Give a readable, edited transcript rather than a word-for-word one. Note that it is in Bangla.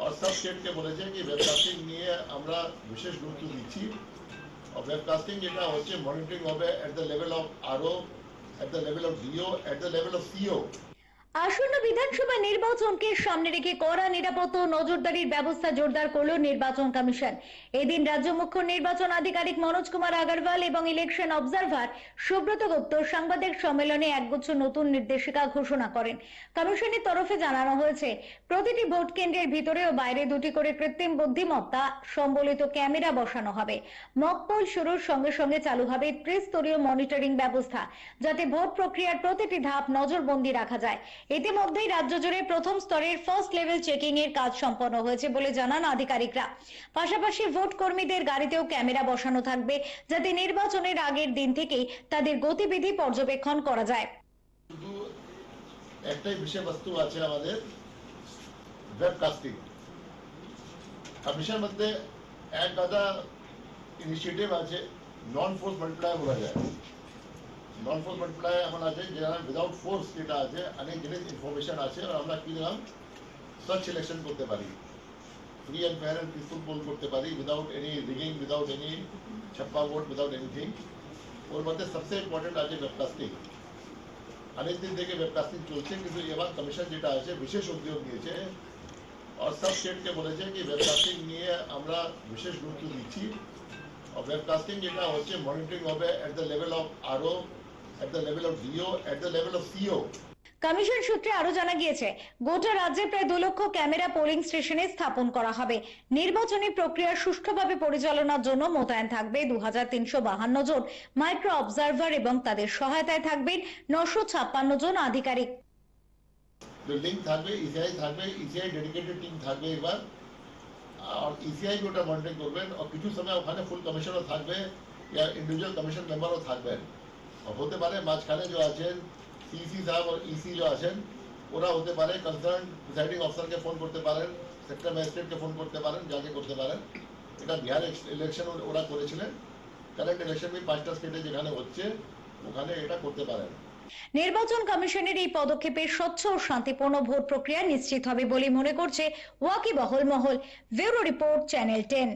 और सब स्टेटকে বলেছে কি ওয়েবকাস্টিং নিয়ে আমরা বিশেষ গুরুত্ব দিচ্ছি। और वेबकास्टिंग যেটা হচ্ছে মনিটরিং হবে এট the level of RO, at the level of DO, at the level of CO. আসন্ন বিধানসভা নির্বাচনকে সামনে রেখে কড়া নিরাপত্তা ও নজরদারির ব্যবস্থা জোরদার করল নির্বাচন কমিশন। এদিন রাজ্য মুখ্য নির্বাচন আধিকারিক মনোজ কুমার আগরওয়াল এবং ইলেকশন অবজারভার সুব্রত গুপ্ত সাংবাদিক সম্মেলনে একগুচ্ছ নতুন নির্দেশিকা ঘোষণা করেন। কমিশনের তরফে জানানো হয়েছে, প্রতিটি ভোট কেন্দ্রের ভিতরে ও বাইরে দুটি করে কৃত্রিম বুদ্ধিমত্তা সম্বলিত ক্যামেরা বসানো হবে। মক পোল শুরুর সঙ্গে সঙ্গে চালু হবে ত্রিস্তরীয় মনিটরিং ব্যবস্থা, যাতে ভোট প্রক্রিয়ার প্রতিটি ধাপ নজরবন্দি রাখা যায়। ইতিমধ্যেই রাজ্য জুড়ে প্রথম স্তরের ফার্স্ট লেভেল চেকিং এর কাজ সম্পন্ন হয়েছে বলে জানান আধিকারিকরা। পাশাপাশি ভোট কর্মীদের গাড়িতেও ক্যামেরা বসানো থাকবে, যাতে নির্বাচনের আগের দিন থেকেই তাদের গতিবিধি পর্যবেক্ষণ করা যায়। শুধু একটাই বিষয়বস্তু আছে আমাদের, ওয়েবকাস্টিং। কমিশন মধ্যে এক গাদা ইনিশিয়েটিভ আছে, নন ফোর্স মাল্টিপ্লায়ার বলা যায়। নন ফোর্স মাল্টিপ্লায়ার এমন আছে যেখানে উইদাউট ফোর্স যেটা আছে অনেক জিনিস ইনফরমেশন আছে, আর আমরা কি দিলাম স্বচ্ছ ইলেকশন করতে পারি, free and fair and peaceful poll করতে পারি, without any rigging, without any ছাপ্পা ভোট, উইদাউট এনিথিং। ওর মধ্যে সবচেয়ে ইম্পর্টেন্ট আছে ওয়েবকাস্টিং। অনেক দিন থেকে ওয়েবকাস্টিং চলছে, কিন্তু এবার কমিশন যেটা আছে বিশেষ উদ্যোগ নিয়েছে और सब স্টেটকে বলেছে কি ওয়েবকাস্টিং নিয়ে আমরা বিশেষ গুরুত্ব দিচ্ছি। और वेबकास्टिंग যেটা হচ্ছে মনিটরিং হবে এট the level of RO, at the level of DO, at the level of CO. Commission সূত্রে আরো জানা গিয়েছে, গোটা রাজ্যে প্রায় 2 লক্ষ ক্যামেরা পোলিং স্টেশনে স্থাপন করা হবে। নির্বাচনী প্রক্রিয়া সুষ্ঠুভাবে পরিচালনার জন্য মোতায়েন থাকবে 2352 জন মাইক্রো অবজারভার এবং তাদের সহায়তায় থাকবেন 956 জন আধিকারিক। বিল্ডিং থাকবে, ইসিআই থাকবে, ইসিআই ডেডিকেটেড টিম থাকবে এবার, और ইসিআই ওটা মনিটরিং করবেন। और কিছু সময় ওখানে ফুল কমিশনও থাকবে, या ইন্ডিভিজুয়াল কমিশন মেম্বারও থাকবেন। হতে পারে মাঝখানে যে আছেন সিসি সাহেব और ইসি যে আছেন ওরা হতে পারে কনসার্ন প্রিসাইডিং অফিসারকে ফোন করতে পারেন, সেক্টর ম্যাজিস্ট্রেটকে ফোন করতে পারেন, যাকে করতে পারেন। এটা বিহার ইলেকশন ওরা করেছিলেন, কারেন্ট ইলেকশন भी 5টা স্টেটে যেখানে হচ্ছে ওখানে এটা করতে পারেন। নির্বাচন কমিশনের এই পদক্ষেপে স্বচ্ছ ও শান্তিপূর্ণ ভোট প্রক্রিয়া নিশ্চিত হবে বলে মনে করছে ওয়াকিবহাল মহল। Bureau report, channel 10।